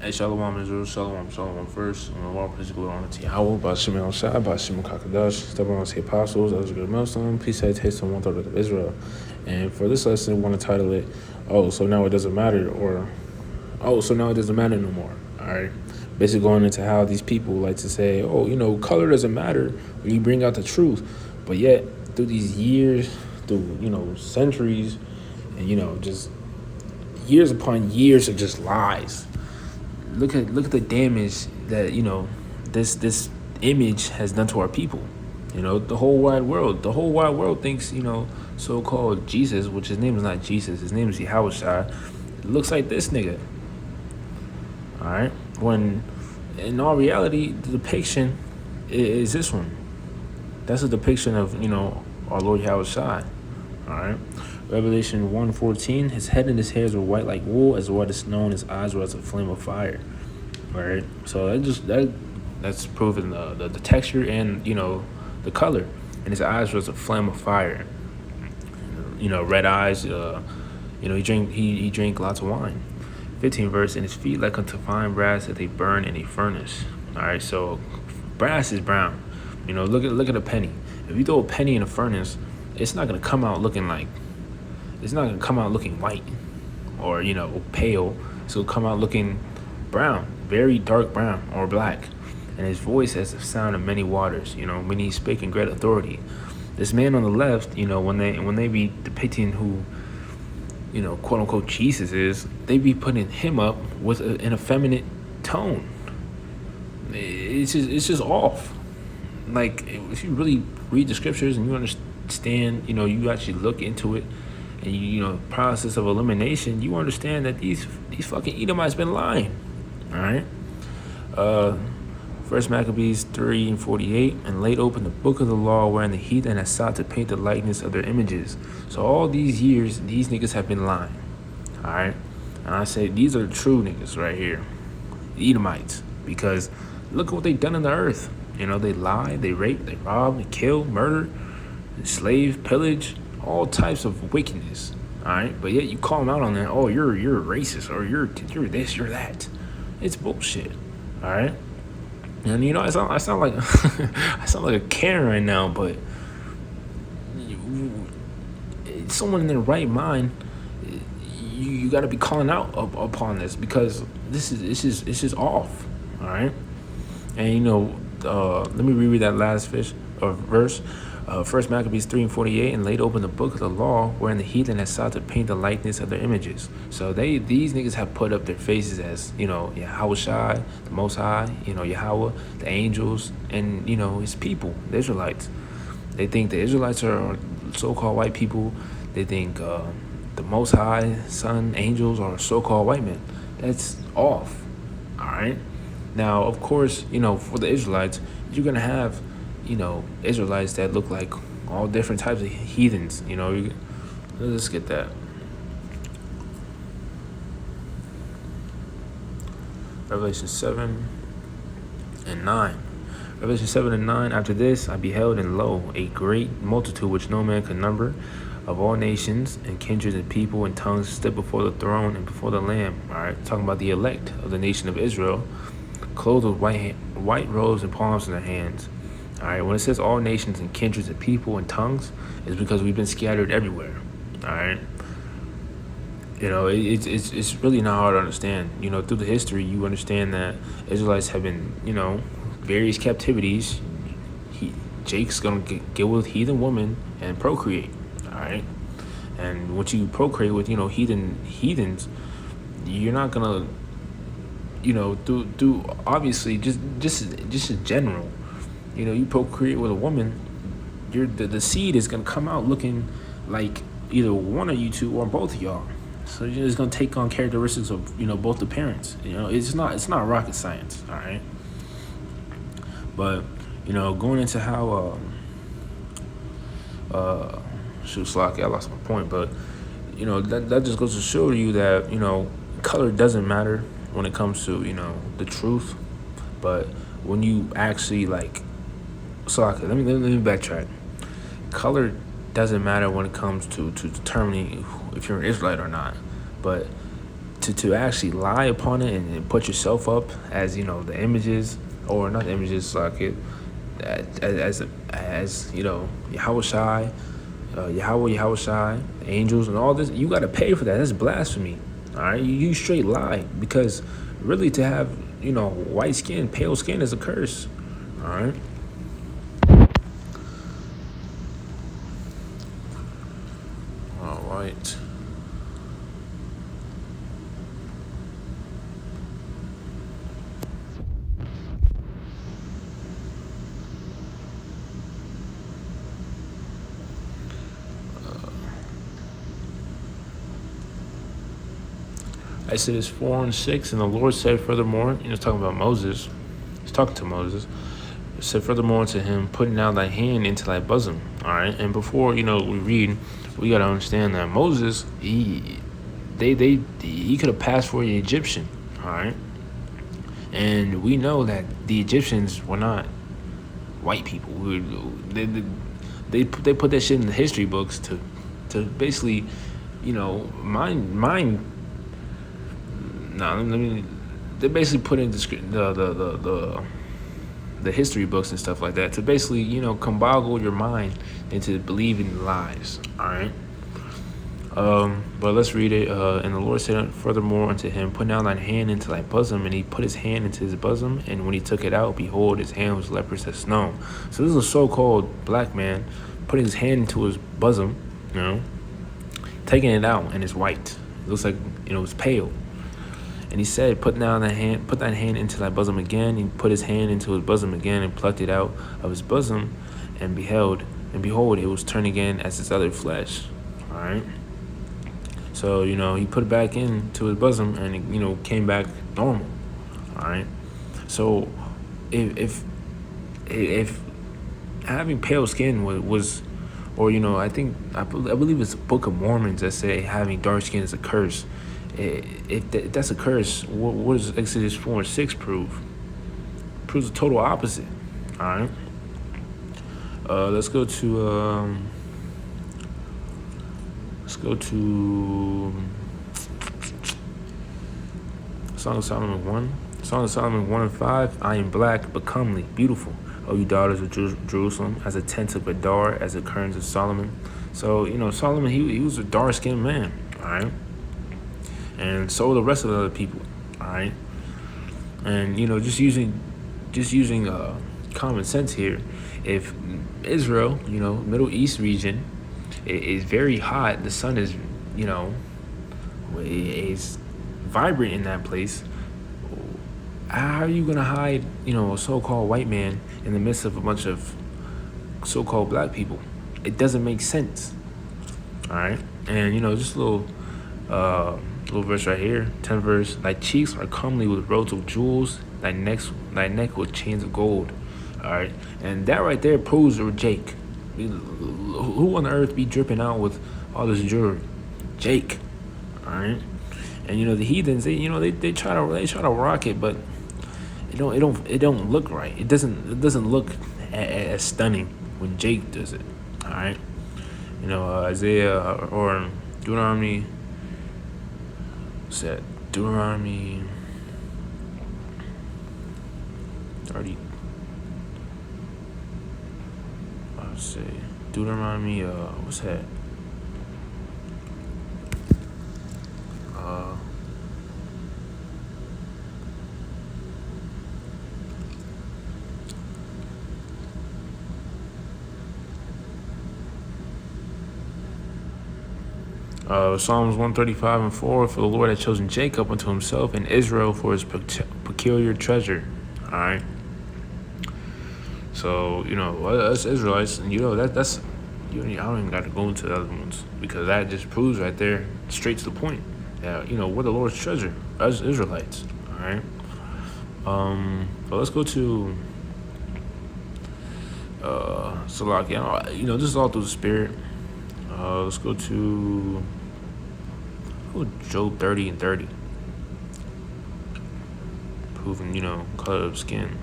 Hey, Shalom Israel, Shalom first. And all praise glory honor to Yahweh, by Shimon Shai, by Shimon Kakadash, step on the apostles, as a good Muslim, peace, taste, and 1/3 of Israel. And for this lesson, I want to title it, so now it doesn't matter, or, so now it doesn't matter no more. All right. Basically going into how these people like to say, color doesn't matter when you bring out the truth. But yet, through these years, through, centuries, and, just years upon years of just lies. Look at the damage that this image has done to our people. The whole wide world thinks so-called Jesus, which his name is not Jesus, his name is Yahushua, looks like this nigga. All right, when in all reality the depiction is this one. That's a depiction of our Lord Yahushua. All right. Revelation 1:14, his head and his hairs were white like wool, as white as snow, and his eyes were as a flame of fire. All right. So that's proving the texture and the color. And his eyes was a flame of fire. Red eyes. He drank lots of wine. 15 verse, and his feet like unto fine brass that they burn in a furnace. All right. So brass is brown. Look at a penny. If you throw a penny in a furnace, it's not gonna come out looking white or pale. So it'll come out looking brown, very dark brown or black. And his voice has the sound of many waters, when he spake in great authority. This man on the left, when they be depicting who quote unquote Jesus is, they be putting him up with an effeminate tone. It's just off. Like, if you really read the scriptures and you understand, you actually look into it, and process of elimination, you understand that these fucking Edomites been lying. All right. First Maccabees 3:48, and laid open the book of the law, wherein the heathen has sought to paint the likeness of their images. So all these years, these niggas have been lying. All right. And I say these are the true niggas right here, the Edomites, because look at what they've done in the earth. They lie, they rape, they rob, they kill, murder, slave, pillage, all types of wickedness. All right, but yet you call them out on that. Oh, you're a racist, or you're this, you're that. It's bullshit. All right, and I sound like I sound like a Karen right now, but someone in their right mind, you got to be calling out upon this, because this is off. All right, and let me reread that last verse. First Maccabees 3:48, and laid open the book of the law, wherein the heathen has sought to paint the likeness of their images. So these niggas have put up their faces as Yahushua, the Most High, Yahweh, the angels, and his people, the Israelites. They think the Israelites are so-called white people. They think the Most High, Son, angels are so-called white men. That's off. All right. Now, of course, for the Israelites, you're gonna have Israelites that look like all different types of heathens. Let's get that. Revelation 7 and 9. Revelation 7 and 9. After this I beheld, and lo, a great multitude which no man could number, of all nations and kindreds and people and tongues, stood before the throne and before the Lamb. All right, talking about the elect of the nation of Israel, clothed with white robes and palms in their hands. All right, when it says all nations and kindreds and people and tongues, it's because we've been scattered everywhere. All right, it's really not hard to understand. Through the history, you understand that Israelites have been various captivities. Jake's gonna get with heathen women and procreate. All right, and once you procreate with heathens, you're not gonna do obviously just in general. You procreate with a woman, the seed is gonna come out looking like either one of you two or both of y'all. So it's gonna take on characteristics of both the parents. It's not rocket science. All right, but going into how I lost my point, but that just goes to show you that color doesn't matter when it comes to the truth. But when you actually let me backtrack. Color doesn't matter when it comes to determining if you're an Israelite or not, but to actually lie upon it and put yourself up as the images, or not the images, like it as Yahweh Shai, Yahweh Shai, angels, and all this. You got to pay for that. That's blasphemy. All right, you straight lie, because really to have white skin, pale skin is a curse. All right. All right. Exodus 4:6, and the Lord said furthermore, it's talking about Moses. He's talking to Moses. It said furthermore to him, put now thy hand into thy bosom. All right. And before we read, we got to understand that Moses, he could have passed for an Egyptian. All right. And we know that the Egyptians were not white people. They put that shit in the history books to basically, mind. No, let me. They basically put in the history books and stuff like that to basically comboggle your mind into believing lies. All right. But let's read it. And the Lord said furthermore unto him, put now thine hand into thy bosom. And he put his hand into his bosom, and when he took it out, behold, his hand was leprous as snow. So this is a so-called black man putting his hand into his bosom, taking it out, and it's white. It looks like it's pale. And he said, put thine hand into thy bosom again. He put his hand into his bosom again and plucked it out of his bosom, and behold, it was turned again as his other flesh. All right. So, he put it back into his bosom, and it, came back normal. All right. So if having pale skin was or, I believe it's the Book of Mormons that say having dark skin is a curse. If that's a curse, what does Exodus 4:6 prove? It proves the total opposite. All right. Let's go to Song of Solomon 1. Song of Solomon 1:5. I am black but comely, beautiful, O you daughters of Jerusalem, as a tent of Adar, as the curtains of Solomon. So Solomon, he was a dark skinned man. All right. And so the rest of the other people, all right. And just using common sense here, if Israel, Middle East region, is very hot, the sun is, is vibrant in that place. How are you gonna hide, a so-called white man in the midst of a bunch of so-called black people? It doesn't make sense. All right. And just a little verse right here, 10th verse. Thy cheeks are comely with rows of jewels, thy neck with chains of gold. All right, and that right there proves you're Jake. Who on earth be dripping out with all this jewelry? Jake. All right, and the heathens, they try to rock it, but it don't look right. It doesn't look as stunning when Jake does it. All right, Isaiah or Deuteronomy. Said Deuteronomy 30. I'll say Deuteronomy. What's that? Psalms 135:4, for the Lord had chosen Jacob unto himself, and Israel for his peculiar treasure. All right. So us Israelites, and that's I don't even got to go into the other ones, because that just proves right there, straight to the point, that we're the Lord's treasure, us Israelites. All right. But let's go to Salakia. This is all through the Spirit. Let's go to Job 30:30. Proving, color of skin.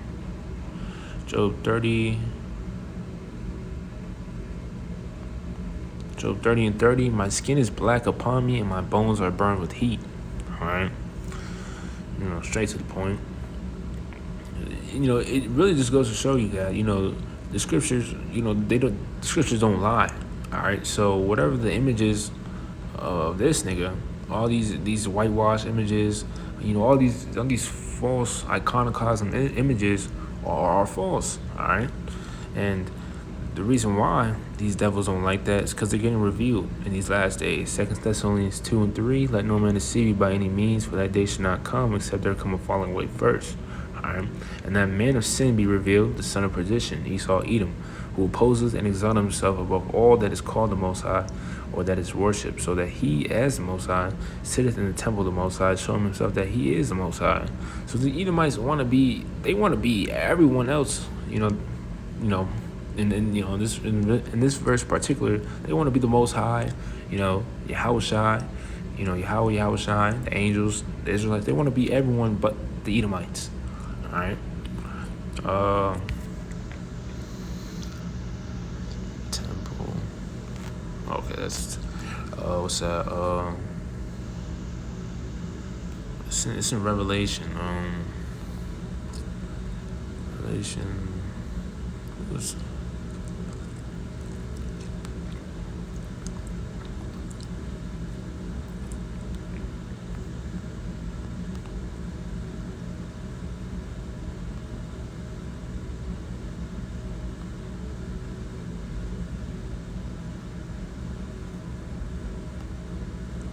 Job 30:30. My skin is black upon me, and my bones are burned with heat. All right, straight to the point. It really just goes to show you that the scriptures, the scriptures don't lie. All right, so whatever the images of this nigga, all these whitewashed images, all these false iconoclasm images are false. All right, and the reason why these devils don't like that is because they're getting revealed in these last days. 2 Thessalonians 2:3, let no man deceive you by any means, for that day should not come except there come a falling away first. All right, and that man of sin be revealed, the son of perdition, Esau Edom, who opposes and exalts himself above all that is called the Most High, or that is worshipped, so that he, as the Most High, sitteth in the temple of the Most High, showing himself that he is the Most High. So the Edomites want to be everyone else, in this verse particular, they want to be the Most High, Yahushua, Yahushua, the angels, the Israelites. They want to be everyone but the Edomites. All right. Temple. Okay, that's what's that? It's in Revelation. Revelation.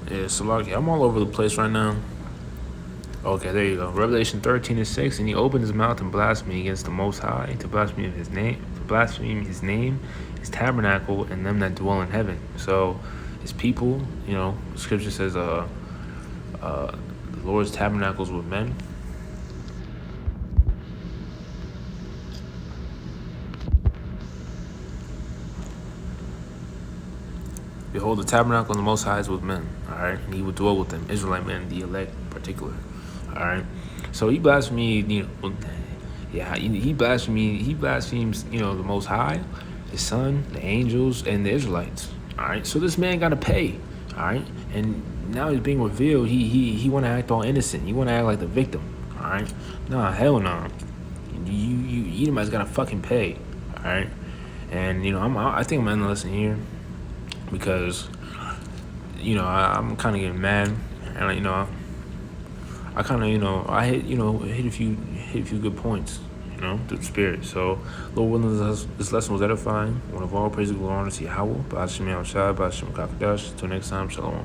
Yeah, Salaki, I'm all over the place right now. Okay, there you go. Revelation 13:6, and he opened his mouth and blasphemed against the Most High, to blaspheme his name, his tabernacle, and them that dwell in heaven. So, his people, the scripture says, the Lord's tabernacles with men. Behold, the tabernacle of the Most High is with men, all right? And he will dwell with them, Israelite men, the elect in particular, all right? So he blasphemed, he blasphemes, the Most High, his son, the angels, and the Israelites, all right? So this man got to pay, all right? And now he's being revealed. He want to act all innocent. He want to act like the victim, all right? Nah, hell no. You Edomites got to fucking pay, all right? And, I think I'm ending the lesson here. Because, I'm kind of getting mad, and I kind of, I hit a few good points, through the spirit. So, Lord willing, this lesson was edifying. One of all praise and glory to Yahweh, Ba'ashem Yahushua, Ba'ashem Kakadash. Till next time, Shalom.